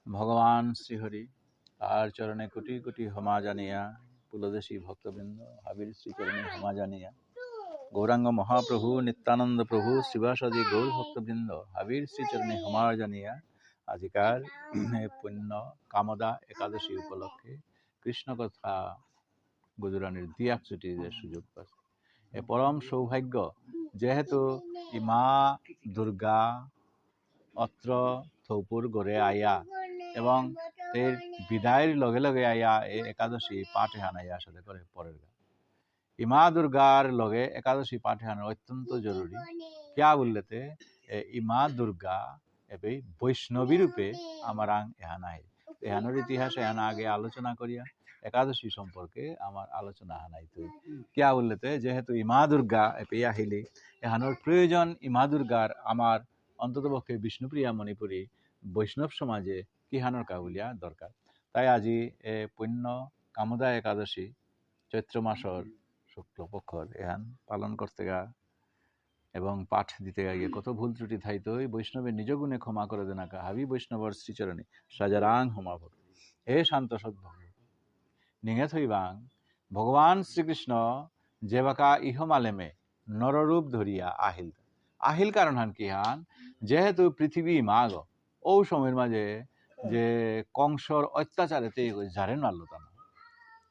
ভগবান শ্রীহরি তার চরণে কোটি কোটি ক্ষমা জানিয়া পুলদেশী ভক্তবৃন্দ হাবির শ্রীচরণে ক্ষমা জানিয়া গৌরাঙ্গ মহাপ্রভু নিত্যানন্দ প্রভু শিবাসাদি গৌর ভক্তবৃন্দ হাবির শ্রীচরণে ক্ষমা জানিয়া আজিকার পুণ্য কামদা একাদশী উপলক্ষে কৃষ্ণ কথা গুজরানির দিয়াক ছুটির সুযোগ পাচ্ছে এ পরম সৌভাগ্য যেহেতু মা দুর্গা অত্র থৌপুর গড়ে আইয়া এবং এর বিদায়ের লগে লগে আইয়া এই একাদশী পাঠে হানাইয়া আসলে করে পরের গা ইমা দুর্গার লগে একাদশী পাঠে হানা অত্যন্ত জরুরি কিয়া বললেতে ইমা দুর্গা এবে বৈষ্ণবী রূপে আমার আং এহানাই এহানোর ইতিহাস এহানা আগে আলোচনা করিয়া একাদশী সম্পর্কে আমার আলোচনা হানাই তুই কিয়া বললেতে যেহেতু ইমা দুর্গা এপে আহিলি এহানোর প্রয়োজন ইমা দুর্গার আমার অন্ততপক্ষে বিষ্ণুপ্রিয়া মণিপুরী বৈষ্ণব সমাজে কিহানোর কাবুলিয়া দরকার তাই আজি এ পুণ্য কামদা একাদশী চৈত্র মাসর শুক্লপক্ষর এহান পালন করতে গা এবং পাঠ দিতে গিয়ে কত ভুল ত্রুটি থাইতই বৈষ্ণবের নিজ গুণে ক্ষমা করে দেনাকা হাবি বৈষ্ণবর শ্রীচরণে সাজারাং হোমা ভক্ত হে শান্ত সদ্ভক্ত নিঙে থইবাং ভগবান শ্রীকৃষ্ণ যেবাকা ইহমালেমে নররূপ ধরিয়া আহিল আহিল কারণ হান কি হান যেহেতু পৃথিবী মাগ ও সময়ের মাঝে যে কংসর অত্যাচারেতে জারেন মারল তা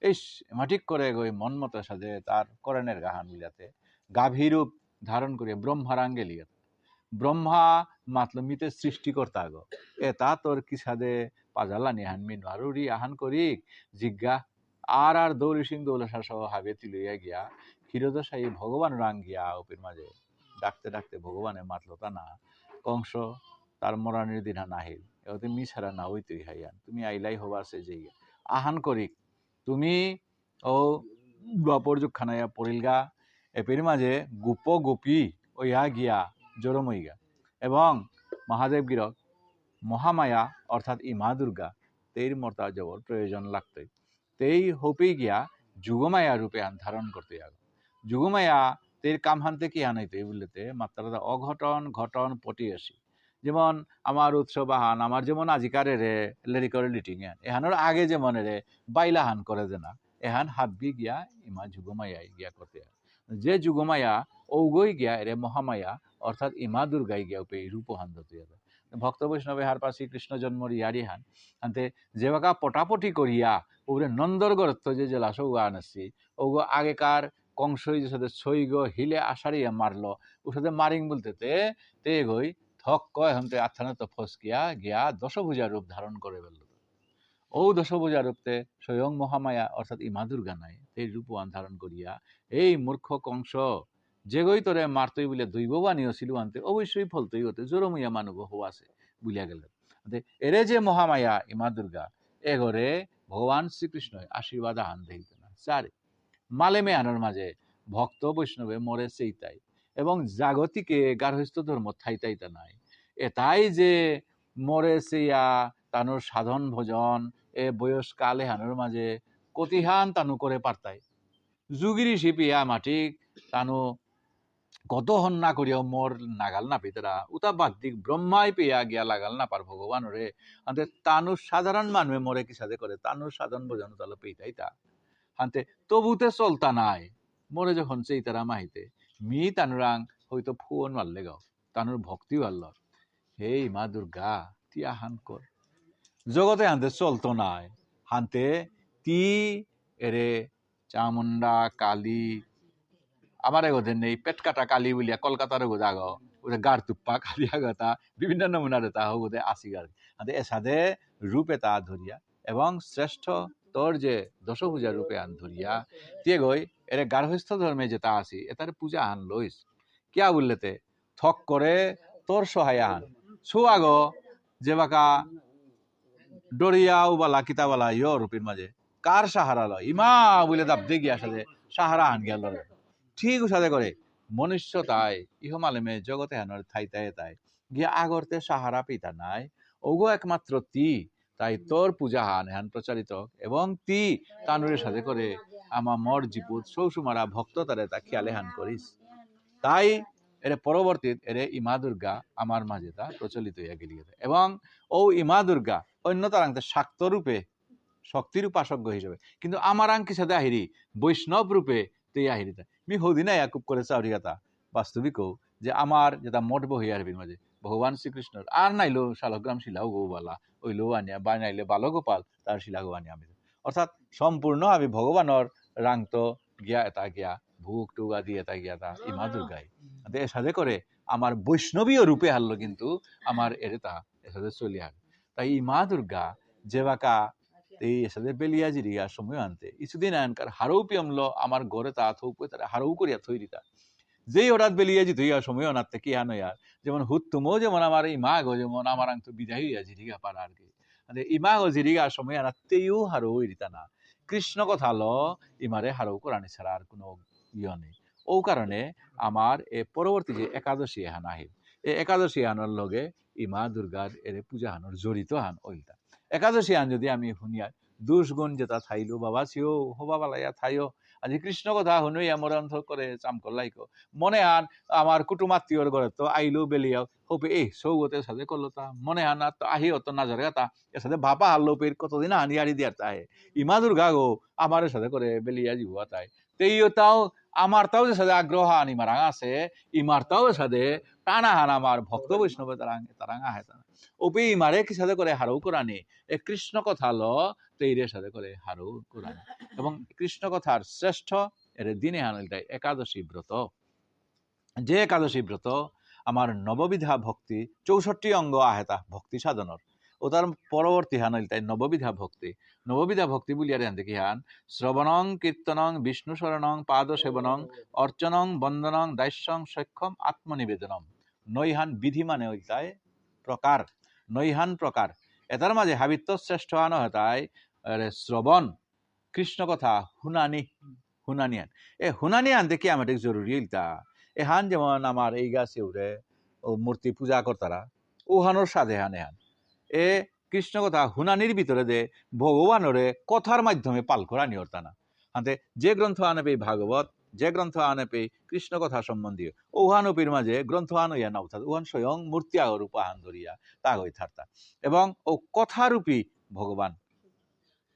এই মাটিক করে গই মন মতের সাথে তার করণের গাহান মিলাতে গাভীরূপ ধারণ করিয়া ব্রহ্মারাঙ্গে লিয়া ব্রহ্মা মাতলমিতে সৃষ্টিকর্তা গো এ তা তোর কি সাদে পাজালা নিহান মিন আরুরি আহান করিক জিজ্ঞা আর দৌড়ি সিং দৌলসা সহ হাবেতি লইয়া গিয়া ক্ষীরদশায়ী ভগবান রাং গিয়া ওপের মাঝে ডাকতে ডাকতে ভগবানে মাতলতা না কংস তার মরানির দিনা নাহিল এতে মিছারা না হইতেই হাইয়ান তুমি আইলাই হবার সে যে আহান করিক তুমি ও গপর যুগ খানাইয়া পড়িলগা এপের মাঝে গোপ গোপী ওইয়া গিয়া জোরমইগা এবং মহাদেব গিরক মহামায়া অর্থাৎ ইমা দুর্গা তেইর মর্তা জবর প্রয়োজন লাগতে তেই হোপেই গিয়া যুগমায়া রূপে ধারণ করতে যাবে যুগমায়া তের কাম হানতে কি হানাইতে বললেতে মাত্রা অঘটন ঘটন পটিয়াসি যেমন আমার উৎসব আহান আমার যেমন আজিকারে রে লেরি করে লিটিং এহানোর আগে যেমন রে বাইলা হান করে যে না এহান হাব্বি গিয়া ইমা যুগমায়াই গিয়া করতে যে যুগমায়া ঔগই গিয়া রে মহামায়া অর্থাৎ ইমা দুর্গাই গিয়া উপে রূপহান ধরতে যাবে ভক্ত বৈষ্ণবে হার পাশি কৃষ্ণ জন্মর ইয়ারি হান আনতে যেবাকা পটাপটি করিয়া ওরে নন্দরগড় যে জেলা সৌগা আনছি ওগো আগেকার কংসই যে সাথে ছইগ হিলে আষাড়িয়া মারলো ওর সাথে মারিং বলতে তে গই থক কয় হন্তে আচ্ছানত ফসকিয়া গিয়া দশভুজা রূপ ধারণ করে ফেলল ও দশভুজা রূপতে স্বয়ং মহামায়া অর্থাৎ ইমা দুর্গা নাই এই রূপওয়ান ধারণ করিয়া এই মূর্খ কংস যেগই তোরে মারতই বলে দৈববাণীও ছিল আনতে অবশ্যই ফলতই হতে জোরমইয়া মানব হওয়াছে বুলিয়া গেল এরে যে মহামায়া ইমা দুর্গা এগরে ভগবান শ্রীকৃষ্ণ আশীর্বাদ আহান দেইতে না চারে মালেমে আনার মাঝে ভক্ত বৈষ্ণবে মরে সেইতাই এবং জাগতিকে গার্হস্থ্য ধর্ম থাইতাইতা নাই এটাই যে মরে সেইয়া তানুর সাধন ভোজন এ বয়স কালে হানোর মাঝে কতিহান তানু করে পারতাই যুগিরি শিপিয়া মাটিক তানু কত হন না করিয়া মোর নাগাল না পেতরা উতা বাদ্যিক ব্রহ্মাই পেয়া গিয়া লাগাল না পার ভগবান রে আনতে তানুর সাধারণ মানুষে মরে কি সাথে করে তানুর সাধন ভোজন তাহলে পেইতাই তা হানতে তবুতে চলতা নাই মরে যখন সেই তারা মাহিতে মি তানুরাং হয়তো ফুয়ন মারলে গাও তানুর ভক্তি মারল হে মা দুর্গা তিয়া হান কর জগতে হানতে চলতো নাই হানতে তি এরে চামুন্ডা কালী আমার এগোদের নেই পেট কাটা কালী বলিয়া কলকাতার এগো জাগ ওদের গার তুপ্পা কালী আগতা বিভিন্ন নমুনার তা হোক আসি গার হাতে এসাদে রূপে তা ধরিয়া এবং শ্রেষ্ঠ তোর যে দশভুজা রূপে আন ধরিয়া দিয়ে গই এরে গার্হস্থ ধর্মে যেটা আসি এটার পূজা আন লইস কিয়া বললেতে থক করে তোর সহায় আন ছোয়াগ যে বাকা ডরিয়া উবালা কিতাবালা ইয় রূপের মাঝে কার সাহারা লয় ইমা বলে দাব দে গিয়া সাথে সাহারা আন গেল ঠিক সাথে করে মনুষ্য তাই ইহমালেমে জগতে হানোর থাইতাই তাই গিয়া আগরতে সাহারা পিতা নাই ওগো একমাত্র তি তাই তোর পূজা হান হ্যান প্রচারিত এবং তি তানুরের সাথে করে আমা মর জিপুত সৌসুমারা ভক্ত তারে তা খেয়ালে হান করিস তাই এর পরবর্তী এর ইমা দুর্গা আমার মাঝে তা প্রচলিত হইয়া গেলি এবং ও ইমা দুর্গা অন্য তারাংতে শাক্ত রূপে শক্তির উপাসজ্ঞ হিসেবে, কিন্তু আমার আংকি সাথে আহিরি বৈষ্ণব রূপে তুই আহিরিতা মি হদিনা খুব করে চাউরিয়াতা বাস্তবিক যে আমার যেটা মঠ বহি আরবির মাঝে ভগবান শ্রীকৃষ্ণর আর নাইলো শালগ্রাম শিলাও গৌবালা ওইলো আনিয়া বা নাইলে বালগোপাল তার শিলা গো আনিয়া আমি, অর্থাৎ সম্পূর্ণ আমি ভগবানের রাংত গিয়া এটা গিয়া ভোগ টুক আদি এটা গিয়া তা ইমা দুর্গাই এর সাথে করে আমার বৈষ্ণবীয় রূপে হারলো, কিন্তু আমার এটা এর সাথে চলি হার। তাই ইমা দুর্গা যে বাকা এই সাথে বেলিয়া জিরিয়া সময় আনতে কিছুদিন আনকার হারৌ পিয়মলো আমার ঘরে তা থৌপে তারা হারৌ করিয়া থই দিতা যেই হঠাৎ বেলিয়া জিত হইয়া সময় আনাতে কি আনো ইয়ার যেমন হুত্তুমও যেমন আমার ইমা গো যেমন আমার আং তো বিদায় হইয়া জিরিগা পারা আর কি ইমা গো জিরিগা সময় আনাতেও হারৌ হইতা না কৃষ্ণ কথা ল ইমারে হারৌ করানি ছাড়া আর কোনো ইয় নেই। ও কারণে আমার এ পরবর্তী যে একাদশী এহান আহিল এই একাদশী আনোর লগে ইমা দুর্গার এর পূজা হানোর জড়িত হান ওইটা একাদশী আন যদি আমি শুনিয়া দুষ্গুণ যেটা থাইলো বাবা ছিও হো বাবা লাইয়া থাইও আজি কৃষ্ণ কথা শুনুই আমার অন্তর করে চাম করলাইকো মনে আন আমার কুটুমাত্মীয়র ঘরে তো আইলো বেলিয়াও হোপে এই সৌগতের সাথে করলো তা মনে আন আর তো আহি অত না জরে তা এর সাথে ভাপা হারলো পের কতদিন আনি আড়ি দিয়ার তাই ইমা দুর্গা গো আমার সাথে করে বেলিয়া জিহুয়া তাই তেইও তাও আমার তাও যে সাথে আগ্রহ আনি মারাং আছে ইমার তাও সাথে টানা হান আমার ভক্ত বৈষ্ণবে তারাং আহে তা ওপে ইমারে কি সাথে করে হারৌ কোরআনে এ কৃষ্ণ কথা ল তৈরের সাথে করে হারৌ কোরআনে এবং কৃষ্ণ কথার শ্রেষ্ঠ এর দিনে হানলটাই একাদশী ব্রত যে একাদশী ব্রত আমার নববিধা ভক্তি 64 অঙ্গ আহেতা ভক্তি সাধনর ও তার পরবর্তী হানলটাই নববিধা ভক্তি বলিয়া রেন দেখি হান শ্রবণং কীর্তনং বিষ্ণু শরণং পাদ সেবনং অর্চনং বন্দনং দাস্যং সক্ষম আত্মনিবেদনম নৈহান বিধি মানে ওইটাই প্রকার নৈহান প্রকার এটার মাঝে হাবিত্য শ্রেষ্ঠ আনো হেতাই শ্রবণ কৃষ্ণ কথা হুনানিয়ান এ হুনানিয়ান দেখি আমাদের জরুরি ইলতা এহান যেমন আমার এই গাছে উড়ে ও মূর্তি পূজা করতারা ওহানোর সাধে হান এহান এ কৃষ্ণ কথা হুনানির ভিতরে দে ভগবানরে কথার মাধ্যমে পাল করা নিয়র্তা না হাতে যে গ্রন্থ আনে পেয়ে ভাগবত যে গ্রন্থ আনে পেয়ে কৃষ্ণ কথা সম্বন্ধীয় ওহানপির মাঝে গ্রন্থ আন হইয়া না অর্থাৎ ওহান স্বয়ং মূর্তি আগর উপাহান ধরিয়া তা হই থার্তা এবং ও কথারূপী ভগবান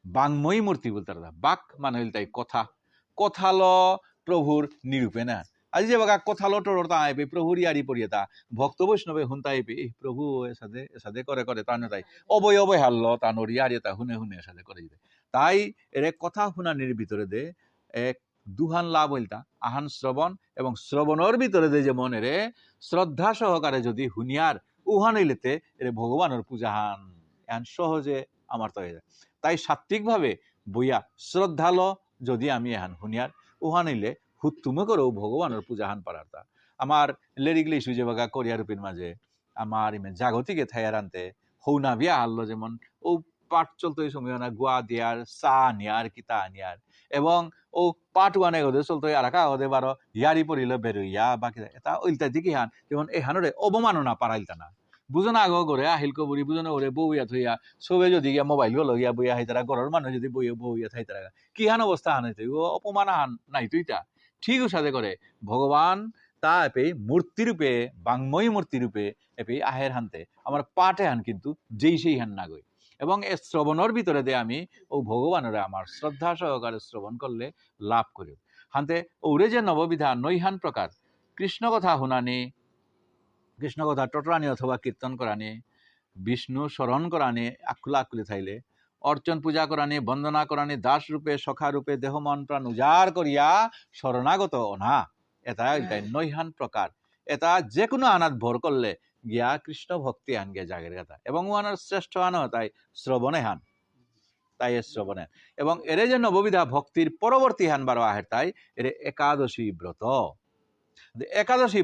বাংময়ী মূর্তি বলতে বাক মানে হইল তাই কথা কথাল প্রভুর নিরূপে না আজি যে বাগা কথাল টোর তা আইবে প্রভুর ইয়ারি পড়িয়ে তা ভক্ত বৈষ্ণবে হুনতা আইবে প্রভু সাথে করে তা তাই অবয় হারল তা নড়িয়ারি তা হুনে সাথে করে দিতে তাই এর কথা শুনানির ভিতরে দে এক দুহান লাভ হইলতা আহান শ্রবণ এবং শ্রবণের ভিতরে দে যেমন এরে শ্রদ্ধা সহকারে যদি হুনিয়ার উহান হইলেতে এর ভগবানের পূজা হান সহজে আমার তো হয়ে যায়। তাই সাত্বিকভাবে বইয়া শ্রদ্ধাল যদি আমি এহান হুনিয়ার উহান হইলে হুত্তুমে করেও ভগবানের পূজা হান পারার্তা আমার লেরিগলি সুজে বাগা কোরিয়া রূপের মাঝে আমার ইমে জাগতিকে থাইয়ার আনতে হৌনা বিয়া হারলো যেমন ও পাঠ চলতো এই সময় না গুয়া দিয়ার চা নিয়ার কিতা নিয়ার এবং ও পাঠ ওয়ানে ওদের চলতো আর একা ওদের বারো ইয়ারি পড়িল বেরোইয়া বাকি এটা ওইলতা দিকে হান যেমন এই হানরে অবমাননা পারাইলতা না বুঝনা আগ করে আহিল কবুরি বুঝনা ওরে বউইয়া থইয়া সবে যদি গিয়া মোবাইল গুলো গিয়া বইয়া হাইতারা ঘরের মানুষ যদি বইয়া থাইতারা কি হান অবস্থা হান হইতে ও অপমান হান নাই তুইটা ঠিক সাথে করে ভগবান তা এপে মূর্তি রূপে বাংময়ী মূর্তি রূপে এপে আহের হানতে আমার পাঠে হান কিন্তু যেই সেই হান না গই এবং এ শ্রবণের ভিতরে দিয়ে আমি ও ভগবানের আমার শ্রদ্ধা সহকারে শ্রবণ করলে লাভ করি হানতে ওরে যে নববিধা নৈহান প্রকার কৃষ্ণ কথা শুনানি কৃষ্ণ কথা টটরানি অথবা কীর্তন করানি বিষ্ণু স্মরণ করানি আকুলি থাইলে অর্চন পূজা করানি বন্দনা করানি দাস রূপে সখা রূপে দেহ মন প্রাণ উজাড় করিয়া শরণাগত অনা এটা নৈহান প্রকার এটা যে কোনো আনাত ভর করলে গিয়া কৃষ্ণ ভক্তি আন গিয়া জাগের কথা এবং ওনার শ্রেষ্ঠ আনো তাই শ্রবণে হান তাই শ্রবণে এবং এরে যে নববিধা ভক্তির পরবর্তী হান বারো আহের তাই এর একাদশী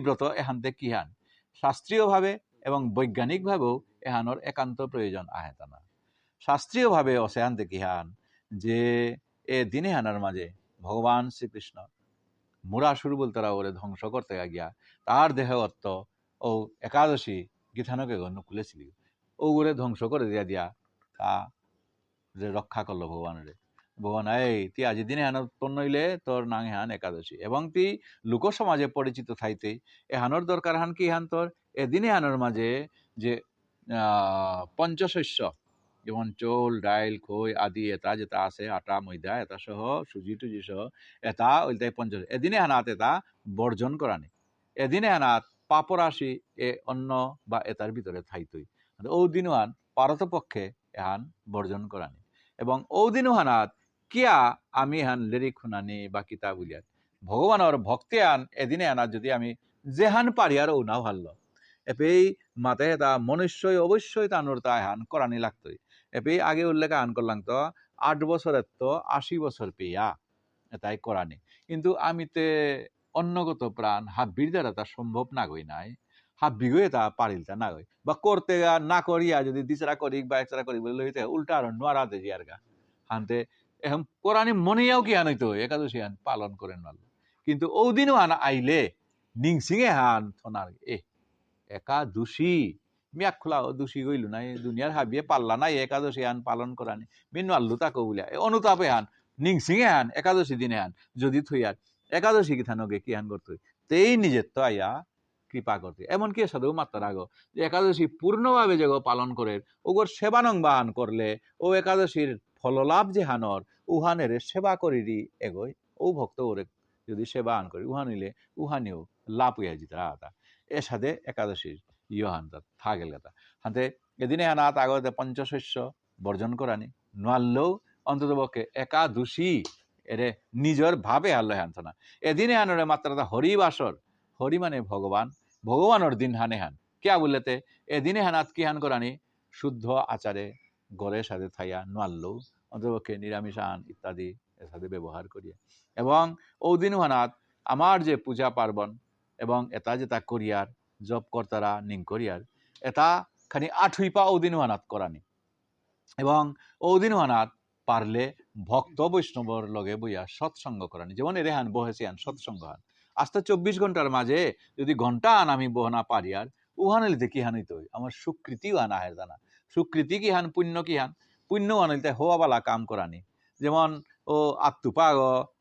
ব্রত এহানতে কি হান শাস্ত্রীয়ভাবে এবং বৈজ্ঞানিকভাবেও এহানোর একান্ত প্রয়োজন আহেতা না শাস্ত্রীয়ভাবে অসেহান্তে কি হান যে এ দিনে হানার মাঝে ভগবান শ্রীকৃষ্ণ মুরাসুর বলতারা ওরে ধ্বংস করতে গিয়া তার দেহত্ব ও একাদশী গীতানকে গণ্য খুলেছিল ও ওরে ধ্বংস করে দিয়া তা যে রক্ষা করলো ভগবান এই তুই আজি দিনে হান উৎপন্ন হইলে তোর নাং হান একাদশী এবং তুই লোক সমাজে পরিচিত থাইতে এহানোর দরকার হান কি হান তোর এদিনে হানোর মাঝে যে পঞ্চশস্য যেমন চৌল ডাইল খই আদি এটা যেটা আছে আটা ময়দা এটা সহ সুজি টুজি সহ এটা ওইটাই পঞ্চদশ এদিনে হানাত এটা বর্জন করানি এদিনে হানাত পাপরাশি এ অন্য বা এটার ভিতরে থাইতই ও দিনহান পারতপক্ষে এহান বর্জন করানি এবং ও দিনহানাত কিয়া আমি হান লিরিক শুনানি বা কিতাব উলিয়াত ভগবানের ভক্তি আন এদিনে আনাত যদি আমি যেহান পারি আর ও নাও হারল এপেই মাতে এটা মনুষ্যই অবশ্যই তানোর তা হান করানি লাগতই এপেই আগে উল্লেখ আন করলাম তো 8 বছরের তো 80 বছর পেয়া এটাই করানি কিন্তু আমিতে অন্নগত প্রাণ হাব্বির দ্বারা তা সম্ভব না গই নাই হাব্বিগই তা পারিলতা না গই বা করতে না করিয়া যদি দিচরা করি বা একসরা করি বলে লইতে উল্টা আর নোয়ারা দে জিয়ার গা হানতে এখন কোরআনে মনেও কি আনইতো একাদশী হান পালন করেন মাল কিন্তু ওদিনও আন আইলে নিংসিঙে হান থনার একাদশী মিয়াক খোলা দোষী গইল নাই দুনিয়ার হাবিয়ে পাল্লা নাই একাদশী আন পালন করানি মিনু আল্লু তাকে বলিয়া অনুতাপে হান নিংসিঙে হান একাদশী দিনে হান যদি থইয়ার একাদশী কি থানগে কি হান করতে তেই নিজের তো আইয়া কৃপা করতে এমনকি সাধু মাত্রার আগ যে একাদশী পূর্ণভাবে যে পালন করে ওগর সেবানং বাহান করলে ও একাদশীর ফললাভ যে হানর উহানের সেবা করিরি এগোয় ও ভক্ত ওরে যদি সেবা আন করি উহা নিলে উহানিও লাভ হইয়া যেতে আতা এর সাথে একাদশীর ইহান থাগেল কথা হাতে এদিনে হানাত আগতে পঞ্চশস্য বর্জন করানি নোয়াল্লেও অন্তত পক্ষে একাদশী এরে নিজের ভাবে হারলো হানত না এদিনে হানরে মাত্রা হরিবাসর হরি মানে ভগবান ভগবানের দিন হানে হান কিয়া বললেতে এদিনে হানাত কি হান করানি শুদ্ধ আচারে গড়ের সাথে থাইয়া নোয়াল্লেও অন্ততপক্ষে নিরামিষ আন ইত্যাদি এর সাথে ব্যবহার করিয়া এবং ওদিন হানাত আমার যে পূজা পার্বণ এবং এটা যেটা করিয়ার জব কর্তারা নিং করিয়ার এটা খানি 8 পা ওদিন হানাত করানি এবং ওদিন হানাত পারলে ভক্ত বৈষ্ণবর লগে বইয়া সৎসঙ্গ করানি যেমন এরেহান বহেছে আন সৎসঙ্গ হান আস্তে 24 ঘন্টার মাঝে যদি ঘন্টা আন আমি বহনা পারি আর উহানিলতে কি হানিত আমার সুকৃতিও আনা হয় জানা সুকৃতি কি হান পুণ্য কি হান পুণ্য আনিলতে হওয়াবালা কাম করানি যেমন ও আত্মুপা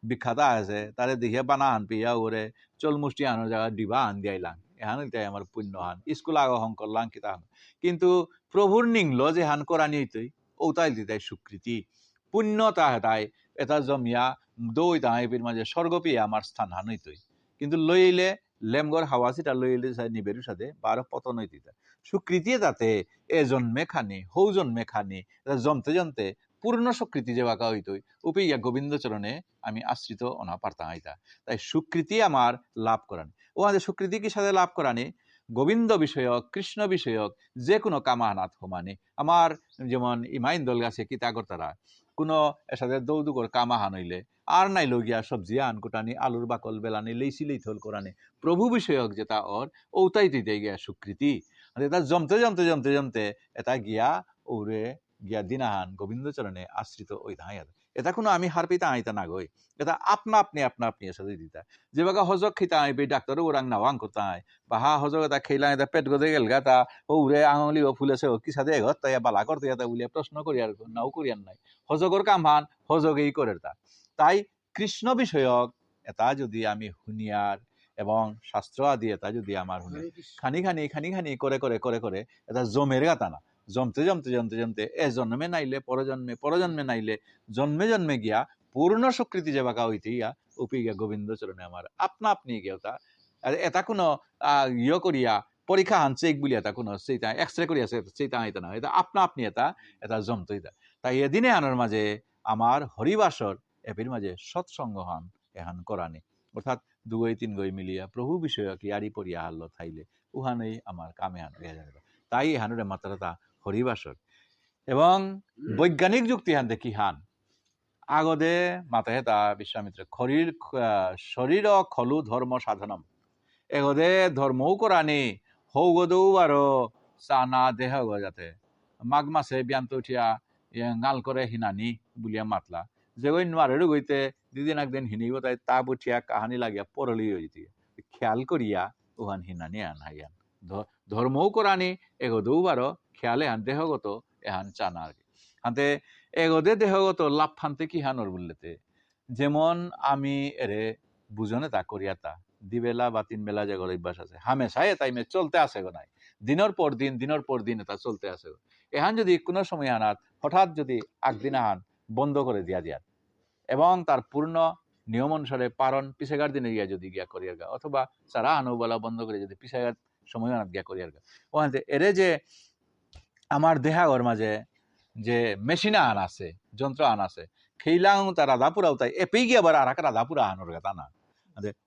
বিখ্যাত আছে তারে দেখিয়া বানা হান পিয়া ওরে চল মুষ্টি আনোর জায়গা ডিবা আন দিয়াইলাম এহানিলতে আমার পুণ্য হান স্কুল আগ হং করলাম কিতা হান কিন্তু প্রভুর নিংল যে হান করানি হইতই ও তাই দিতাই সুকৃতি পুণ্য তাহাই এটা জমিয়া দই তাহাইপির মাঝে স্বর্গপিয়া আমার স্থান হান হইতই কিন্তু লইলে লেমগর হাওয়াসিটা লইলে নিবেরুর সাথে বারো পতন হইতে সুকৃতি তাতে এ জন্মে খানি হৌ জন্মে খানি জমতে জমতে পূর্ণ সুকৃতি যে বাঁকা হইতই উপিয়া গোবিন্দ চরণে আমি আশ্রিত অনা পারতাম হইতা তাই সুকৃতি আমার লাভ করানি ও আমাদের সুকৃতি কি সাথে লাভ করানি গোবিন্দ বিষয়ক কৃষ্ণ বিষয়ক যে কোনো কামানাথ হোমানি আমার যেমন ইমাইন দল গাছে কিতাগর তারা কোনো এর সাথে দৌদুকর কামাহান হইলে আর নাই লগিয়া সবজি আন কুটানি আলুর বাকল বেলানি লেইসি লেইথল করানি প্রভু বিষয়ক যেটা ওর ওটাই দিতে গিয়া স্বীকৃতি এটা জমতে জমতে জমতে জমতে এটা গিয়া ওরে গিয়া দিনাহান গোবিন্দ চরণে আশ্রিত ওই ধাই এটা কোনো আমি হার পিতা আইতা না গই এটা আপনা আপনি এর সাথে দিতা যে বাগা হজক খিতা আইবে ডাক্তার ওরাং নাওয়াং করতা হয় বা হা হজক এটা খেলা এটা পেট গদে গেল গা তা ওরে আঙুলি ও ফুলেছে ও কি সাথে ঘর তাই বালা করতে যাতা বলিয়া প্রশ্ন করিয়ার নাও করিয়ার নাই হজগর কাম হান হজগেই করে তা তাই কৃষ্ণ বিষয়ক এটা যদি আমি শুনিয়ার এবং শাস্ত্র আদি এটা যদি আমার শুনে খানি খানি খানি খানি করে করে করে করে এটা জমের গাতা না জমতে জমতে জমতে জমতে এ জন্মে নাইলে পরজন্মে পরজন্মে নাইলে জন্মে জন্মে গিয়া পূর্ণ স্বীকৃতি যে বাঁকা হইতে গিয়া উপি গিয়া গোবিন্দ চরণে আমার আপনা আপনি গিয়া ওটা এটা কোনো ইয়ে করিয়া পরীক্ষা আনছে এক বলি এটা কোনো সেইটা এক্সরে করিয়াছে সেইটা আইতা না এটা আপনা আপনি এটা জমতই তাই এদিনে আনার মাঝে আমার হরিবাসর এপির মাঝে সৎসঙ্গ হন এহান করানি অর্থাৎ 2-3 গই মিলিয়া প্রভু বিষয়ক ইয়ারি পড়িয়া হারল থাইলে উহানেই আমার কামে হান হইয়া যাবে তাই এহানুরে মাত্রাটা হরিবাসর এবং বৈজ্ঞানিক যুক্তি হান দেখি হান আগদে মাতাহে তা বিশ্বামিত্র শরীর খলু ধর্ম সাধনম এগদে ধর্মও করানি হৌগদৌ আরো চানা দেহ যাতে মাঘ মাসে ব্যান্ত উঠিয়া গাল করে হিনানি বুলিয়া মাতলা যে ওই নোয়ারেরও গইতে দুদিন একদিন হিনিব তাই তা উঠিয়া কাহানি লাগিয়া পরলি হইতে খেয়াল করিয়া ওহান হিনানি আন হাইয়ান ধর্মও করানি এগদৌ বারো খেয়ালে হান দেহগত এহান চানা আর কি হাতে এগদে দেহগত লাভ ফানতে কি হানর বললেতে যেমন আমি এরে বুঝনে তা করিয়া তা দিবেলা বা 3 বেলা যে অভ্যাস আছে হামেশাই টাইমে চলতে আসে গো নাই দিনের পর দিন এটা চলতে আসে এহান যদি কোনো সময় আনাত হঠাৎ যদি একদিন আহান বন্ধ করে দিয়া এবং তার পূর্ণ নিয়ম অনুসারে পারণ পিছেগার দিনে গিয়া যদি গিয়া করিয়ার গা অথবা সারা আনু বলা বন্ধ করে যদি পিছেগার সময় আনাত গিয়া করিয়ার গা ওখানে এরে যে আমার দেহাগর মাঝে যে মেশিন আন আছে যন্ত্র আন আছে খেইলাং তার রাধাপুরাও তাই এপেই গিয়া আবার আর এক রাধাপুরা আনোর গা তা না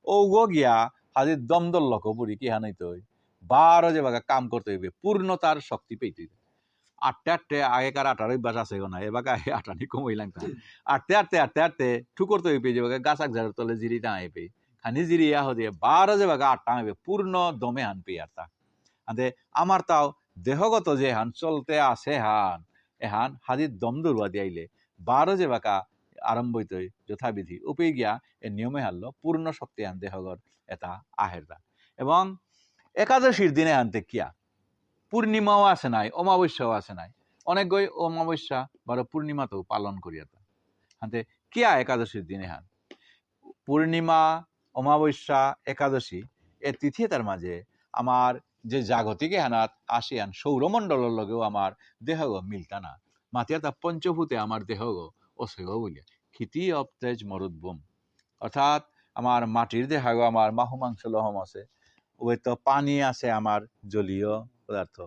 ও গো গিয়া হাজির দমদল লক বুড়ি কি হানাই তৈ বারো যে বাগা কাম করতে হইবে পূর্ণতার শক্তি পেইতে আটতে আগেকার আটার অভ্যাস আছে না এবার আটানি কমই লাগতো আটতে ঠুকর তো হইবে যে গাছাক ঝাড়ের তলে জিরি টা আইবে খানি জিরি ইয়া দিয়ে বারো যে বাগা আটটা হইবে পূর্ণ দমে হান পেয়ে আর তা আদে আমার তাও দেহগত যে হান চলতে আছে হান এহান হাজির দম দৌড়া দিয়াইলে বারো যে বাকা আরম্ভ হইতই যথাবিধি উপে গিয়া এ নিয়মে হারলো পূর্ণ শক্তি হান দেহগর এটা আহেরদা এবং একাদশীর দিনে আনতে কিয়া পূর্ণিমাও আছে নাই অমাবস্যাও আছে নাই অনেক গই অমাবস্যা বারো পূর্ণিমাতেও পালন করিয়া হাতে কিয়া একাদশীর দিনে হান পূর্ণিমা অমাবস্যা একাদশী এ তিথি তার মাঝে আমার যে জাগতিক হানাত আসিয়ান সৌরমণ্ডলের লগেও আমার দেহগ মিলতা না মাতিয়া তা পঞ্চভূতে আমার দেহগ অসেগ বলিয়া খিতি অবতেজ মরুদ্বম অর্থাৎ আমার মাটির দেহাগ আমার মাহু মাংস লহম আছে ওই তো পানি আছে আমার জলীয় পদার্থ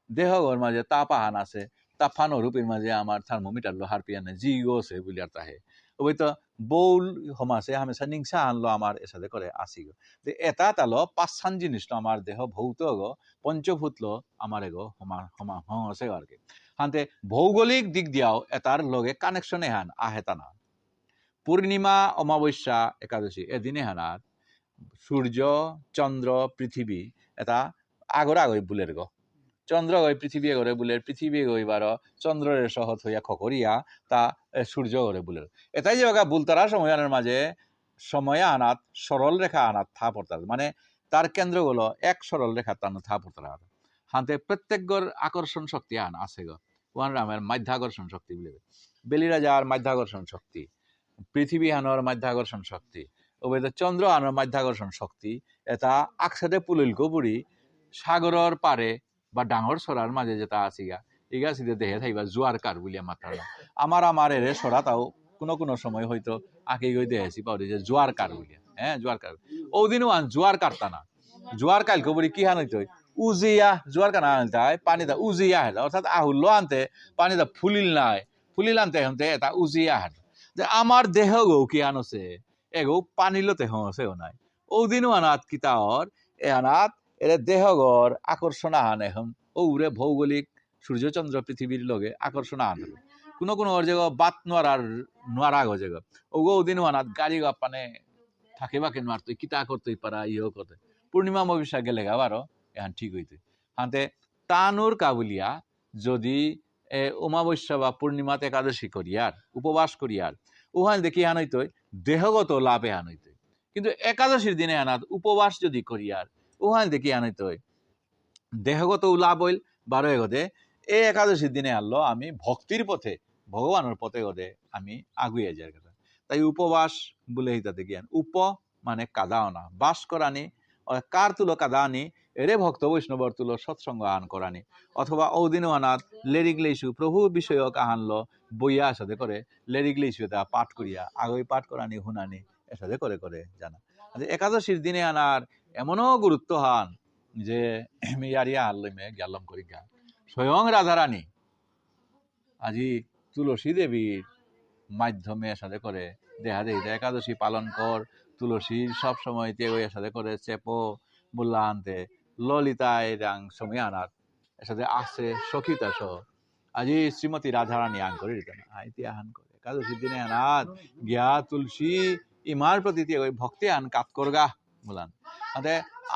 দেহগর মাঝে তাপাহান আছে তাপহান রূপের মাঝে আমার থার্মোমিটার লোহার পিয়ানে জিগো আছে বলি আর তাহে ওই তো বৌল হমাছে হামেশা নিংসা আনলো আমার এর সাথে করে আসি গো এটা তালো পাঁচখান জিনিস আমার দেহ ভৌত গো পঞ্চভূত লো আমার এগো হমা হমা হসে আর কি হাতে ভৌগোলিক দিক দিয়াও এটার লগে কানেকশনে হান আহেতা না পূর্ণিমা অমাবস্যা একাদশী এদিনে হানার সূর্য চন্দ্র পৃথিবী এটা আগর আগই বুলের গো চন্দ্র গই পৃথিবী গড়ে বুলের পৃথিবী গইবার চন্দ্রের সহজ হইয়া খকরিয়া তা সূর্য গড়ে বুলের এটাই যে বুলতারা সময়ানের মাঝে সময় আনাত সরল রেখা আনাত থা পড়তার মানে তার কেন্দ্রগুলো এক সরল রেখা তানো থা পড়তার হাতে প্রত্যেকগর আকর্ষণ শক্তি আন আছে গো ওয়ান রামের মাধ্যাকর্ষণ শক্তি বলে বেলিরাজার মাধ্যাকর্ষণ শক্তি পৃথিবী আনোর মাধ্যাকর্ষণ শক্তি ওই চন্দ্র আনোর মাধ্যাকর্ষণ শক্তি এটা আকসাদে পুলিল গোপুরি সাগরের পারে বা ডাঙর সরার মাঝে যেটা আসিগা ইগা সিধে দেহে থাইবা জোয়ার কার বলিয়া মাত্রা আমার এরে সরা তাও কোনো সময় হয়তো আগে গই দেখেছি পাওয়া যে জোয়ার কার বলিয়া হ্যাঁ জোয়ার কার ওদিনও আন জোয়ার কারতা না জোয়ার কাল কবরি কি হান হইতো উজিয়া জোয়ার কানা আনতে হয় পানি দা উজিয়া হেলা অর্থাৎ আহুল্য আনতে পানি দা ফুলিল আনতে হতে এটা উজিয়া হেল যে আমার দেহ গৌ কি আনছে এগো পানিলো দেহ আছেও নাই ওদিনও আনাত কিতার এ আনাত এর দেহগর আকর্ষণ আন এখন ওরে ভৌগোলিক সূর্যচন্দ্র পৃথিবীর লগে আকর্ষণ আন কোনো জায়গা বাত নোয়ারা গো জায়গা ওগো দিন আনাত গাড়ি মানে থাকে বাকে নোয়ার তুই কিতা করতেই পারা ইয়ে করতে পূর্ণিমা অমাবস্যা গেলে গাবারও এখন ঠিক হইতে হাতে তানুর কাবুলিয়া যদি অমাবস্যা বা পূর্ণিমাতে একাদশী করিয়ার উপবাস করিয়ার ওখানে দেখি আন হইতো দেহগত লাভে আন হইতো কিন্তু একাদশীর দিনে আনাত উপবাস যদি করিয়ার ওখানে দেখি আনিত দেহগত লাভ হইল বারো এগতে এই একাদশীর দিনে আনলো আমি ভক্তির পথে ভগবানের পথে গদে আমি আগুয়ে যাই কথা তাই উপবাস বলে হিতাতে জ্ঞান উপ মানে কাদা আনা বাস করানি কার তুলো কাদা আনি এরে ভক্ত বৈষ্ণবর তুলো সৎসঙ্গ আন করানি অথবা ওদিনও আনাত লেরিগলেইসু প্রভু বিষয়ক আহানলো বইয়া সাথে করে লেরিগলেইসু তা পাঠ করিয়া আগে পাঠ করানি হুনানি এর সাথে করে জানা একাদশীর দিনে আনার এমনও গুরুত্ব হান যে ইয়ারিয়া আল্লামে গেলাম করি গা স্বয়ং রাধারানী আজি তুলসী দেবীর মাধ্যমে সাথে করে দেখা দেয় একাদশী পালন কর তুলসীর সব সময় এর সাথে করে চেপো বললা আনতে ললিতায় রাং সময় আনার এর সাথে আসে সখিতা সহ আজি শ্রীমতী রাধারানী আন করে দিতেন আইতি আহান করে একাদশীর দিনে আনার গিয়া তুলসী ইমার প্রতি ভক্তি আন কাত করগা বলান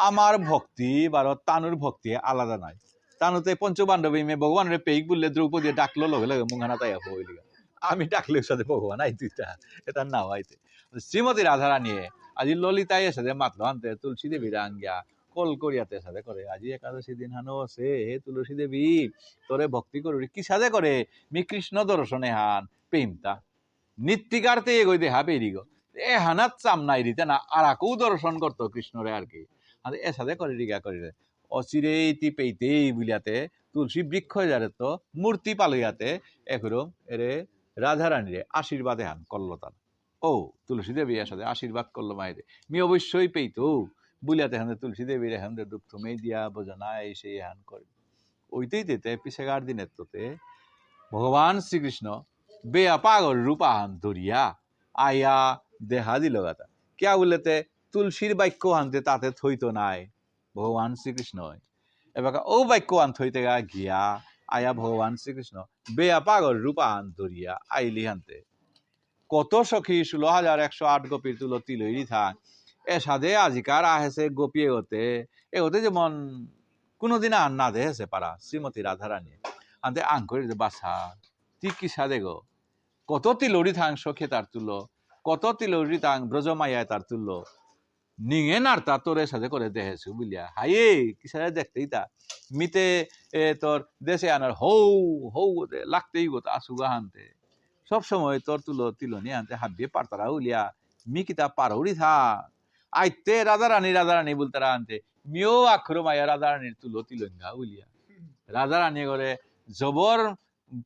আমার ভক্তি বারো তানুর ভক্তি আলাদা নাই তানুতে পঞ্চবান্ধবী মেয়ে ভগবানের পেইক বললে দ্রৌপদী ডাকলো লগে লগে মুখানা তাই হইলি আমি ডাকলে সাথে ভগবান আই দুইটা এটা না হইতে শ্রীমতী রাধারানী আজি ললিতাই সাথে মাত্র আনতে তুলসী দেবীর আঙ্গিয়া কল করিয়াতে সাথে করে আজি একাদশী দিন হানো আছে হে তুলসী দেবী তোরে ভক্তি করবি কি সাথে করে মি কৃষ্ণ দর্শনে হান প্রেমতা নিত্যিকারতে এগোই দেহা পেরিগ এ হানাত চাম নাই দিতে না আর আকৌ দর্শন করতো কৃষ্ণরে আর কি এর সাথে করে রিগা করে অচিরেই পেইতেই বুলিয়াতে তুলসী বৃক্ষ যারে তো মূর্তি পালইয়াতে একরম এরে রাধারানীরে আশীর্বাদে হান করলো তার ও তুলসী দেবী সাথে আশীর্বাদ করলো মায়েরে মি অবশ্যই পেইতো বুলিয়াতে হান তুলসী দেবীর হান দুঃখ থুমেই দিয়া বোঝনা এই সেই হান করে ওইতেই দিতে পিছেকার দিনের তোতে ভগবান শ্রীকৃষ্ণ বেয়া পাগল রূপা হান ধরিয়া আয়া দেহা দিল গাতা কিয়া বললেতে তুলসীর বাক্য আনতে তাতে থইতো নাই ভগবান শ্রীকৃষ্ণ এবার ও বাক্য আন থইতে গিয়া আয়া ভগবান শ্রীকৃষ্ণ বেয়া পাগল রূপা আন ধরিয়া আইলি হানতে কত সখী 16,108 গোপীর তুলো তিলইরি থাক এ সাধে আজিকার আহেছে গোপী এগোতে যেমন কোনোদিন আর না দেহেছে পারা শ্রীমতী রাধারানী আনতে আং করে বাসা তুই কি সাদে গো কত তিলরি থাং সখে তার তুলো কত তিলরি থাং ব্রজমাইয়ায় তার তুলো নিঙে নাড়তা তোরে সাথে করে দেহেছু বুলিয়া হাইয়ে কি সাথে দেখতেই তা মিতে তোর দেশে আনার হৌ হৌ লাগতেই গো আসুগা হানতে সব সময় তোর তুলো তিলনি আনতে হাবিয়ে পারতারা উলিয়া মি কিতা পারৌরি থা আইতে রাধারানী বলতারা আনতে মিও আখরো মাইয়া রাধারানীর তুলো তিলঙ্গা উলিয়া রাধারানী করে জবর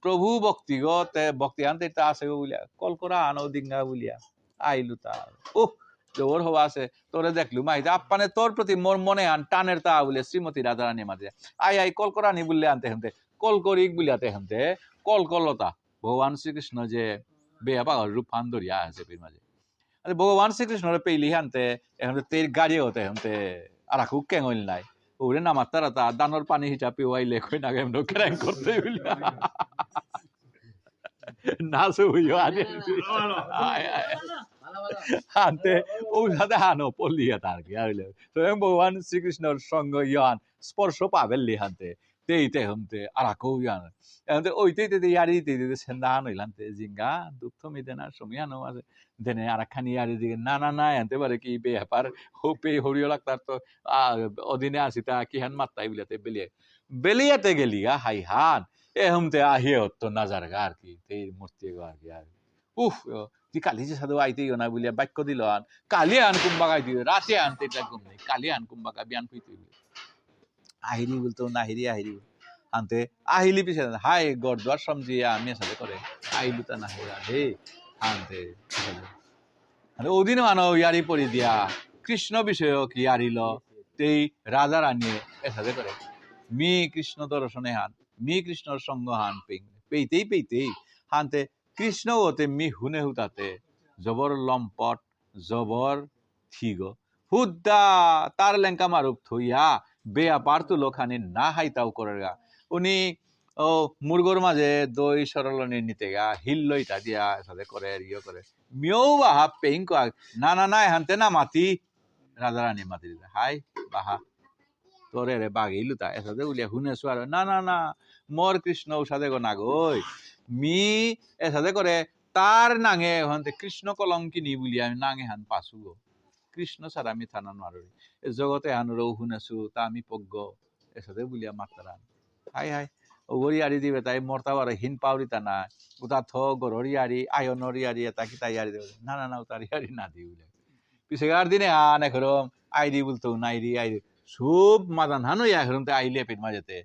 প্রভু ভক্তি আনতে তা আছে বলিয়া কল করা আনো ডিঙ্গা বলিয়া আইলু তার ওহ জবর হওয়া আছে তোরে দেখলু মাইতে আপ্পানে তোর প্রতি মোর মনে আন টানের তা বলে শ্রীমতী রাধারানী মাঝে আই কল করা নি বললে আনতে হেনতে কল করিক বলিয়াতে হেনতে কল কলতা ভগবান শ্রীকৃষ্ণ যে বেয়া পাগল রূপ ফান ধরিয়া আছে পীর মাঝে ভগবান শ্রীকৃষ্ণরে পেইলি হানতে এখন তের গাড়ি হতে হেনতে আর খুব কেঙল নাই ওরে নামার তারা তা দানোর পানি হিসাবে ওয়াইলে কই না কেমন ক্র্যাং করতে বলিয়া নাচ হইও আনতে ও সাথে হানো পল্লিয়া তার কি হইলে স্বয়ং ভগবান শ্রীকৃষ্ণর সঙ্গ ইয়ান স্পর্শ পাবেললি হানতে তেইতে হমতে আর আকৌ ইয়ান এমতে ওইতেই তেতে ইয়ারি দিতে সেন্দা হান হইলানতে জিঙ্গা দুঃখ মিদে না সমিয়ানো আছে দেনে আর খানি ইয়ারি দিকে না না না এনতে পারে কি ব্যাপার হোপে হরিও লাগতার তো অধীনে আসিতা কি হান মাত্তাই বিলাতে বেলিয়াতে গেলিয়া হাই হান এ হমতে আহিয়ে হতো নাজার গা আর কি তেই মূর্তি গো আর কি আর উফ তুই কালি যে সাধু আইতেই না বলিয়া বাক্য দিল আন কালি আন কুম্বাগাই দিল রাতে আনতে এটা ঘুম নেই কালি আন কুম্বাগা বিয়ান ফুইতে আহিরি বলতো নাহিরি আহিরি আনতে আহিলি পিছে হাই গড়দুয়ার সমঝিয়া আমি সাথে করে আইলু তা না হে আনতে ওদিনও আনো ইয়ারি পরি দিয়া কৃষ্ণ বিষয়ক ইয়ারিল তেই রাজা রানিয়ে এসাথে করে মি কৃষ্ণ দর্শনে হান মি কৃষ্ণর সঙ্গ হান পেইতেই হানতে কৃষ্ণ ওতে মি হুনে হুতাতে জবর লম্পট জবর থিগ হুদ্দা তার লেঙ্কা মারুপ থইয়া বেয়া পারতু লোখানি না হাইতাও করেগা উনি ও মুরগোর মাঝে দই সরলনি নিতে গা হিল লইটা দিয়া সাথে করে ইয়ে করে মিও বাহা পেইং না না না হানতে না মাতি রাধারানী মাতি দিতে হাই বাহা তোরে রে বাঘিলু তা এসাথে উলিয়া হুনে সোয়ার না না না মোর কৃষ্ণ সাথে গো না গই মি এসাথে করে তার নাঙে হন্তে কৃষ্ণ কলঙ্কিনী বলি আমি নাঙে হান পাসু গো কৃষ্ণ ছাড়া আমি থানা নারি এ জগতে হান রৌ শুনেছু তা আমি পজ্ঞ এসাথে বলিয়া মাতারান হাই হাই ওগরি আড়ি দিবে তাই মর্তাবার হিন পাউরি তা না উতা থ গররি আড়ি আয়নরি আড়ি এটা কি তাই আড়ি দেবে না না না উতার আড়ি না দি বলে পিছেকার দিনে আন এখরম আইডি বলতো নাইরি আইডি সব মাদান হানো ইয়া এখরম তে আইলে পেট মাঝেতে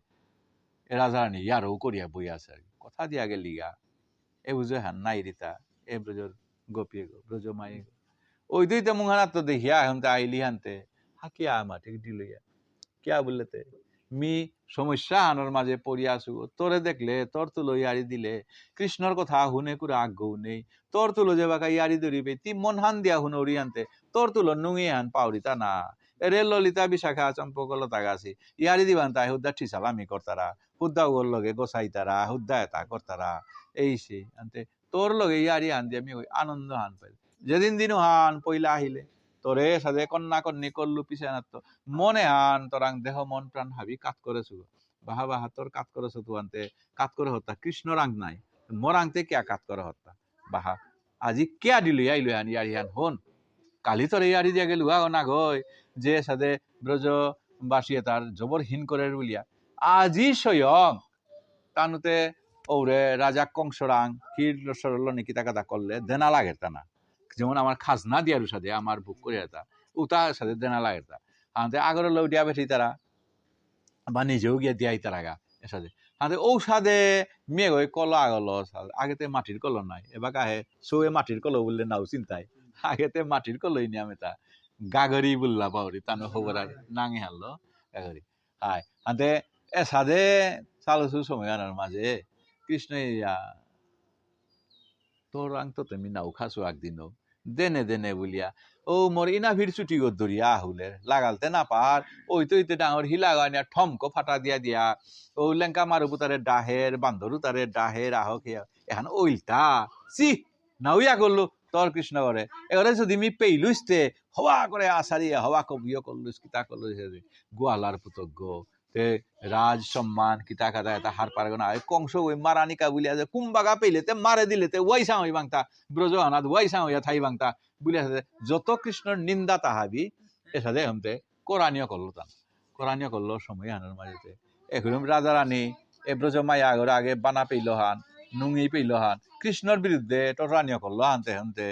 রাজারানী ইয়ারও করিয়া বই আছে আর কথা দিয়া গেলিগা এ বুঝে হান নাই রিতা এ ব্রজর গোপী গো ব্রজ মাই ওই দুইতে মুখানা তো দেখিয়া এখন আইলি হানতে হাকিয়া আমা ঠিক দিলইয়া কিয়া বললেতে মি সমস্যা আনোর মাঝে পড়িয়া আসু তোরে দেখলে তোর তুলো ইয়ারি দিলে কৃষ্ণর কথা হুনে করে আগ্রহ নেই তোর তুলো যে বাকা ইয়ারি ধরিবে তি মন হান দিয়া হুনে উড়ি আনতে তোর তুলো নুঙিয়ে হান পাউরিতা না রে ললিতা বিশাখা চম্পকলতা গাছি ইয়ারি দিবান তাই হুদ্দা ঠিসালামি করতারা হুদ্দা ওর লগে গোসাইতারা হুদ্দা এটা করতারা এই সে আনতে তোর লগে ইয়ারি আন দিয়ে আমি আনন্দ হান পাই যেদিন দিনও হান পইলা আহিলে তোরে সাথে কন্যা কন্যা করলু পিছে আনাত মনে আন তোরাং দেহ মন প্রাণ হাবি কাত করেছু বাহা বাহা তোর কাত করেছ তু আনতে কাত করে হত্যা কৃষ্ণ রাং নাই মরাংতে কিয়া কাত করে হত্যা বাহা আজি কিয়া দিলু আইলু আন ইয়ারি আন হন কালি তোর ইয়ারি দিয়া গেলু না গই যে সাথে ব্রজ বাসিয়ে তার জবর হীন করে বলিয়া আজি স্বয়ং তানুতে ওরে রাজা কংসরাং ক্ষীর সরল নিকিতা কাদা করলে দেনা লাগে তা না যেমন আমার খাজনা দিয়ার সাথে আমার বুক করে তা উতার সাথে দেনা লাগে তা আমাদের আগর লউডিয়া বেঠি তারা বা নিজেও গিয়ে দিয়াই তারা গা এসাদে হাতে ঔষধে মেয়ে হয়ে কল আগল আগেতে মাটির কল নাই এবার কাহে সৌয়ে মাটির কল বললে নাও চিন্তায় আগেতে মাটির কলই নিয়ে আমি তা গাগরি বললা পাওরি তানো খবর আর নাঙে হারলো গাগরি হাই হাতে এসাদে চালুসু সময় আনার মাঝে কৃষ্ণ ইয়া তোর আং তো তুমি নাও খাসো একদিনও দেনে দেনে বলিয়া ও মোর ইনা ভিড় ছুটি গো দরিয়া আহুলে লাগালতে না পার ওই তো ইতে ডাঙর হিলা গানিয়া ঠমকো ফাটা দিয়া দিয়া ও লেঙ্কা মারু তারে ডাহের বান্দরু তারে ডাহের আহ খেয়া এখন ওইলটা সি নাউইয়া করলো তোর কৃষ্ণ করে এবারে যদি মি পেইলুইতে হওয়া করে আসারিয়া হওয়া কবিও করলুস কিতা করলুস গোয়ালার পুতজ্ঞ তে রাজ সম্মান কিতা কাটা এটা হার পারবে না কংস ওই মারানিকা বলিয়া যে কুম্বাগা পেইলেতে মারে দিলেতে ওয়াইসা হই বাংতা ব্রজ আনাদ ওয়াইসা হইয়া থাই বাংতা বলিয়া যত কৃষ্ণর নিন্দা তাহাবি এর সাথে হমতে কোরআনীয় করলো তা কোরআনীয় করলো সময় আনার মাঝেতে এখন রাজা রানী এ ব্রজ মায়া আগর আগে বানা পেইল হান নুঙ্গি পেইল হান কৃষ্ণর বিরুদ্ধে টরানীয় করলো আনতে হমতে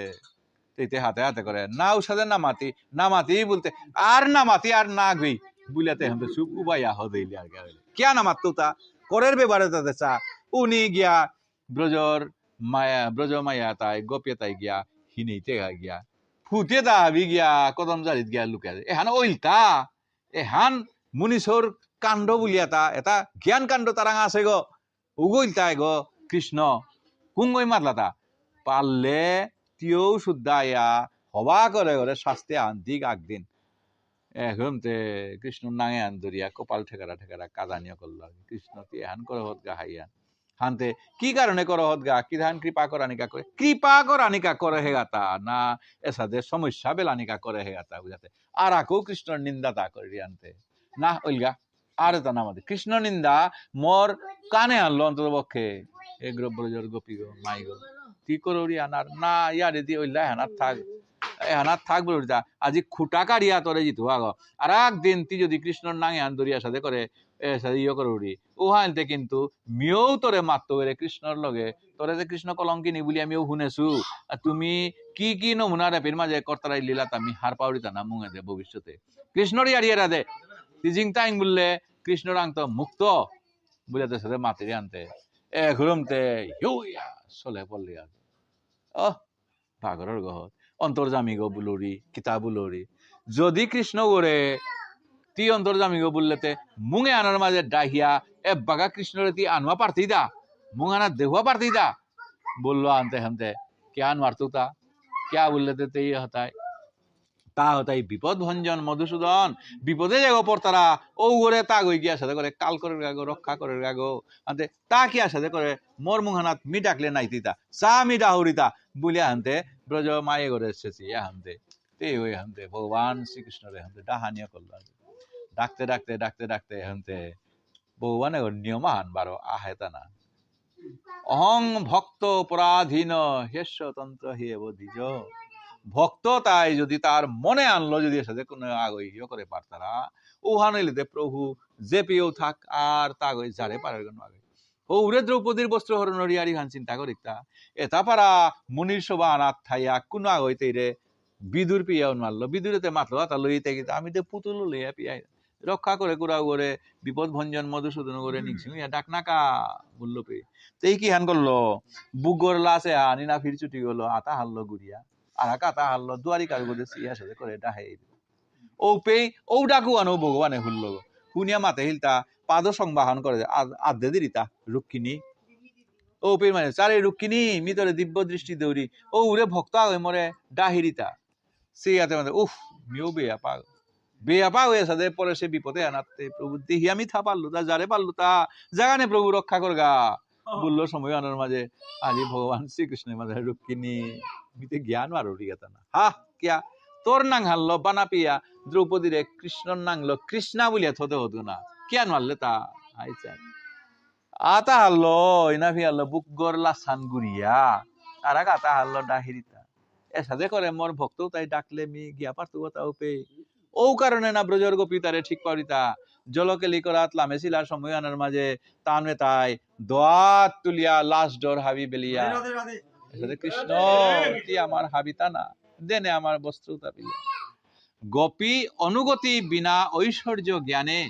তেতে হাতে হাতে করে না উসাদে নামাতি বলতে আর নামাতি আর না গই বুলাতে হমতে সুপ উবাইয়া হদেইলি আর কিয়া নামাতো তা করের ব্যাপারে তাতে চা উনি গিয়া ব্রজ মায়া তাই গোপে তাই গিয়া হিনেইতে গিয়া ফুটে তা হাবি গিয়া কদম জারিত গিয়া লুকা এহান ওইলতা এহান মুনিশোর কাণ্ড বুলিয়া তা এটা জ্ঞান কাণ্ড তারাং আছে গো উগইলতাই গো কৃষ্ণ কুঙ্গই মারলা তা পারলে তিও শুদ্ধাইয়া হবা করে করে শাস্তি আন্তিক একদিন এখনতে কৃষ্ণ নাঙে আন ধরিয়া কপাল ঠেকারা ঠেকারা কাদানিয়া করলো কৃষ্ণ এহান করে হত গা হাইয়ান হানতে কি কারণে করো হত গা কি ধান কৃপা করানিকা করে হেগাতা না এসাদের সমস্যা বেলানিকা করে হেগাতা বুঝাতে আর আকো কৃষ্ণর নিন্দা তা করি আনতে না ওইলগা আর তা না আমাদের কৃষ্ণ নিন্দা মোর কানে আনলো অন্তত পক্ষে এ ব্রজর গোপী গো মাই গো কি করি আনার না ইয়ারে দিয়ে ওইলা হানার থাক বলে আজি খুঁটা কাড়িয়া তোরে জিতু আগ আর একদিন তুই যদি কৃষ্ণর নাঙে আন দরিয়ার সাথে করে ইয়ে করে উড়ি ওহানতে কিন্তু মিও তোরে মারতো রে কৃষ্ণর লগে তোরে যে কৃষ্ণ কলঙ্কিনী বলি আমিও শুনেছু তুমি কি কি নমুনা রেপের মাঝে কর্তারাই লীলা আমি হার পাউরিতা না মুঙে দে ভবিষ্যতে কৃষ্ণর ইয়ারিয়ে রাধে তিজিং টাইম বললে কৃষ্ণর আং তো মুক্ত বুঝাতে সাথে মাতিরে আনতে এ ঘুরমতে হিউয়া চলে পড়লি আর ভাগরের গহত অন্তর্জামী গো বুলরি কিতা বুলরি যদি কৃষ্ণ করে তি অন্তর্জামী গো বললেতে মুঙে আনার মাঝে ডাহিয়া এ বাগা কৃষ্ণরে তি আনওয়া পারতি দা মুঙ আনা দেহুয়া পারতি দা বললো আনতে হানতে কে আনওয়ার তু তা क्या বললেতে তেই হতায় তা হতাই বিপদ ভঞ্জন মধুসূদন বিপদে যাগো পর তারা ও করে তা গই গিয়া সাথে করে কাল করে গাগো রক্ষা করে গাগো আনতে তা কি সাথে করে মোর মুহানাত মি ডাকলে নাইতিতা সা মি ডাহুরিতা বলিয়া হানতে ব্রজ মায়ে করে এসেছি হানতে তে ওই হানতে ভগবান শ্রীকৃষ্ণ রে হানতে ডাহানিয়া করল ডাকতে ডাকতে ডাকতে ডাকতে হানতে ভগবানের নিয়মান বারো আহেতা না অহং ভক্ত পরাধীন হেস্বতন্ত্র হে বোধিজ ভক্ত তাই যদি তার মনে আনলো যদি সাথে কোনো আগই করে পারতারা ওহানিলিতে প্রভু যে পেয়েও থাক আর তাগই যারে পারে কোনো আগে ও উরে দ্রৌপদীর বস্ত্র হরণ রিয়ারি খান চিন্তা করিতা এটা পারা মুনির শোভা আনাত থাইয়া কোনো আগইতে রে বিদুর পিয়াও মারলো বিদুরেতে মাতলো তা লইতে গিয়ে আমি তো পুতুল লইয়া পিয়াই রক্ষা করে কুড়া করে বিপদ ভঞ্জন মধুসূদন করে নিচ্ছি ডাক নাকা বললো পে এই কি হান করলো বুগর লাসে আনি না ফির ছুটি গেলো আতা হারলো গুড়িয়া আর কাতা হারলো দুয়ারিকার গদে সিয়া সাথে করে ডাহে ও পে ও ডাকু আনো ভগবানে হুললো হুনিয়া মাতে হিলতা পাদ সংবাহন করে আদে দিরিতা রুক্মিণী ও পে মানে চারে রুক্মিণী মিতরে দিব্য দৃষ্টি দৌড়ি ও উরে ভক্ত আগে মরে ডাহিরিতা সিয়াতে মানে উফ মিও বেয়াপা হয়ে সাথে পরে সে বিপদে আনাতে প্রভু দেহি আমি থা পারলু তা যারে পারলু তা জাগানে প্রভু রক্ষা করগা বললো সময় আনার মাঝে আজি ভগবান শ্রীকৃষ্ণের মাঝে রুক্মিণী মিতে জ্ঞান আর উড়িয়াতা না হা কিয়া তোর নাং হারলো বানা পিয়া দ্রৌপদী রে কৃষ্ণর নাংলো কৃষ্ণা বলিয়া থতে হতো না কিয়ান মারলে তা আইসা আতা হারলো ইনাফি হারলো বুকগর লাসান গুড়িয়া আর আতা হারলো ডাহিরিতা এর সাথে করে মোর ভক্ত তাই ডাকলে মি গিয়া পারতো তাও পে ও কারণে না ব্রজর গোপী তারে ঠিক পারিতা জলকেলি করাত লামেছিলার সময় আনার মাঝে তানবে তাই দোয়াত তুলিয়া লাশ ডর হাবি বেলিয়া কৃষ্ণ কি আমার হাবিতা না দেনে আমার বস্ত্র তাপিলিয়া গোপী অনুগতি বিনা ঐশ্বর্য জ্ঞানে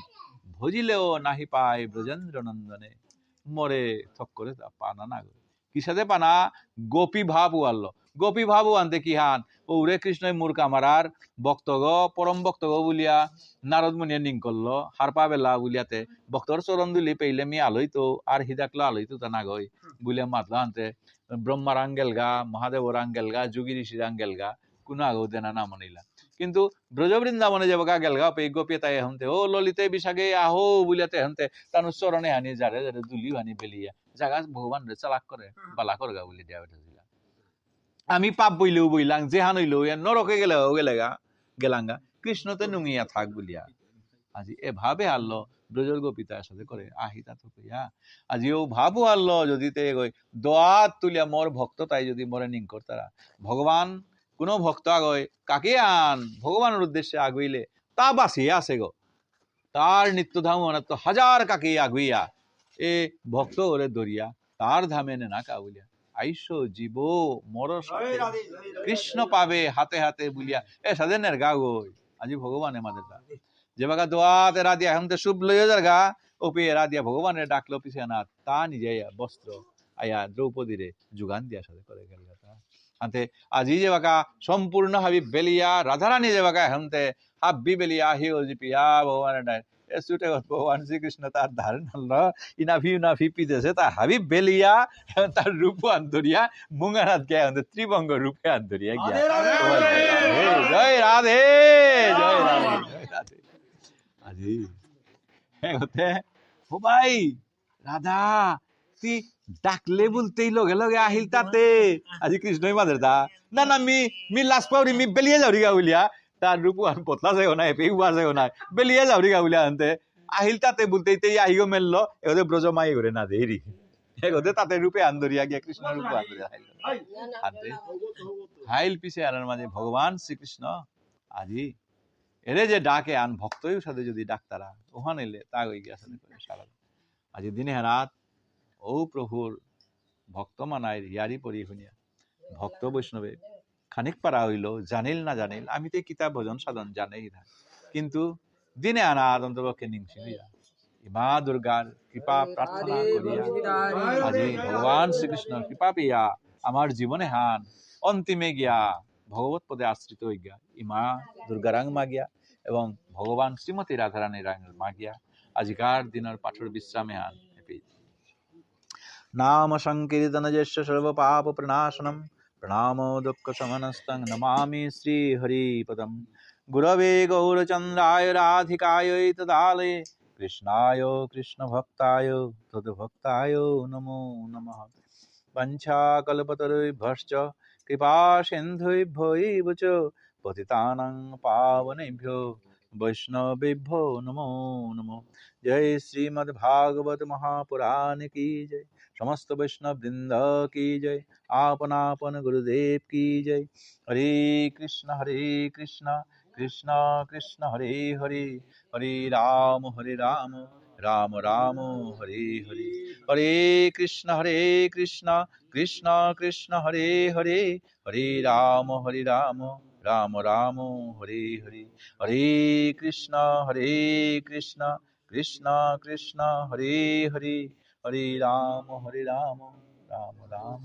ভজিলেও নাহি পায় ব্রজেন্দ্র নন্দনে, মরে থক করে তা পানা না গো। কি সাথে পানা? গোপী ভাব আনলো। গোপী ভাবও আনতে কি হান ওরে কৃষ্ণই মূর্খ আমারার বক্তগ পরম বক্তগ বলিয়া নারদ মুনিয়া নিং করলো হারপা বেলা বলিয়াতে ভক্তর চরণ দুলি পেইলে মি আলোইতো আর হিদাকলো আলোইতো তা না গই বলিয়া মাতলো আনতে ব্রহ্মার আঙ্গেল গা, মহাদেবর আঙ্গেল গা, যোগী ঋষির আঙ্গেল গা, কোনো আগৌ দেনা না মনিলা। কিন্তু ব্রজ বৃন্দাবনে যাব গা গেল গা পেয়ে গোপিয়ে তাই হন্তে ও ললিতে বিশাগে আহো বলিয়াতে হন্তে তানু চরণে হানি যারে যারে দুলি হানি বেলিয়া জাগা ভগবান রে চালাক করে বালা করে গা বলি দেওয়া উঠেছিল। আমি পাপ বইলেও বইলাম যেহান হইলেও নরকে গেলেও গেলেগা গেলাঙ্গা কৃষ্ণতে নুঙিয়া থাক বলিয়া আজি এভাবে আনলো ব্রজর গোপিতার সাথে করে আহিতা তো কইয়া আজি ও ভাবো আনলো যদি তে গই দোয়াত তুলিয়া মোর ভক্ত তাই যদি মরে নিং করতারা ভগবান কোন ভক্ত আগয় কাকে আন ভগবানের উদ্দেশ্যে আগুইলে তা বাঁচিয়ে আছে গো তার নিত্যধাম অনন্ত হাজার কাকে আগুইয়া এ ভক্ত ওরে দরিয়া তার ধামে না কাউলিয়া আইস জীব মর কৃষ্ণ পাবে হাতে হাতে বুলিয়া এ সাজেনের গা গই আজি ভগবানে মাদের গা যে বাগা দোয়াত এরা দিয়া এখন শুভ লইয়া যার গা ওপি এরা দিয়া ভগবানের ডাকলো পিছিয়ে না তা নিজে বস্ত্র আয়া দ্রৌপদীরে যোগান দিয়া সাথে করে গেল আনতে আজি যে বাকা সম্পূর্ণ হাবি বেলিয়া রাধারানী যে বাকা হেমতে হাবি বেলিয়া হি ওজি পিয়া ভগবানের ডাই এ সুটে ভগবান শ্রীকৃষ্ণ তার ধারণ হলো ইনাফি পিতেছে তা হাবিব বেলিয়া তার রূপ আন্তরিয়া মুঙ্গানাথ গে আমাদের ত্রিভঙ্গ রূপে আন্তরিয়া গিয়া জয় রাধে জয় রাধে জয় রাধে আজি হতে ও ভাই রাধা তুই ডাকলে বলতেই লগে লগে আহিল তাতে আজি কৃষ্ণই মাদের দা না না মি লাশ পাউরি মি বেলিয়ে যাওরি গা বলিয়া তার রূপ আন পতলা যাও না এপে উবা যাও না বেলিয়ে যাওরি গা বলিয়া আনতে আহিল তাতে বলতেই আহিও মেললো এদের ব্রজমাই করে না দেরি এগোতে তাতে রূপে আন্দরিয়া গিয়া কৃষ্ণ রূপ আন্দরিয়া হাইল হাইল পিছে আনার মাঝে ভগবান শ্রীকৃষ্ণ আজি এরে যে ডাকে আন ভক্তই সাথে যদি ডাক্তারা ওহান এলে তা হয়ে গিয়া সাথে করে সারা আজি দিনে রাত ও প্রভুর ভক্ত মানায় ইয়ারি পরি শুনিয়া ভক্ত বৈষ্ণবে খানিক পারা হইল জানিল না জানিল আমি তো কিতাব ভজন সাধন জানেই না কিন্তু দিনে আনা অন্তপক্ষে নিংসি হইয়া মা দুর্গার কৃপা প্রার্থনা করিয়া আজি ভগবান শ্রীকৃষ্ণর কৃপা পেয়া আমার জীবনে হান অন্তিমে গিয়া ভগবত পদে আশ্রিত হয়ে গিয়া ইমা দুর্গারাং মাগিয়া এবং ভগবান শ্রীমতী রাধারানী রাং মাগিয়া আজিকার দিনের পাঠর বিশ্রামে হান नाम संकीर्तन यश सर्व पाप प्रणाशनम प्रणामो दुःख शमनस्तं नमामि श्री हरिपदम गुरवे गौरचंद्राय राधिकाय तदालये कृष्णाय कृष्ण भक्ताय तद्भक्ताय नमो नमः वंशाकल्पतरुभ्यश्च कृपा सिन्धुभ्यो च पतितानां पावनेभ्यो वैष्णवेभ्यो नमो नमो जय श्रीमद्भागवत महापुराण की जय समस्त वैष्णव वृंद की जय आपन आपन गुरुदेव की जय हरे कृष्ण कृष्ण कृष्ण हरे हरे हरे राम राम राम हरे हरे हरे कृष्ण कृष्ण कृष्ण हरे हरे हरे राम राम राम हरे हरे हरे कृष्ण कृष्ण कृष्ण हरे हरे हरे राम राम राम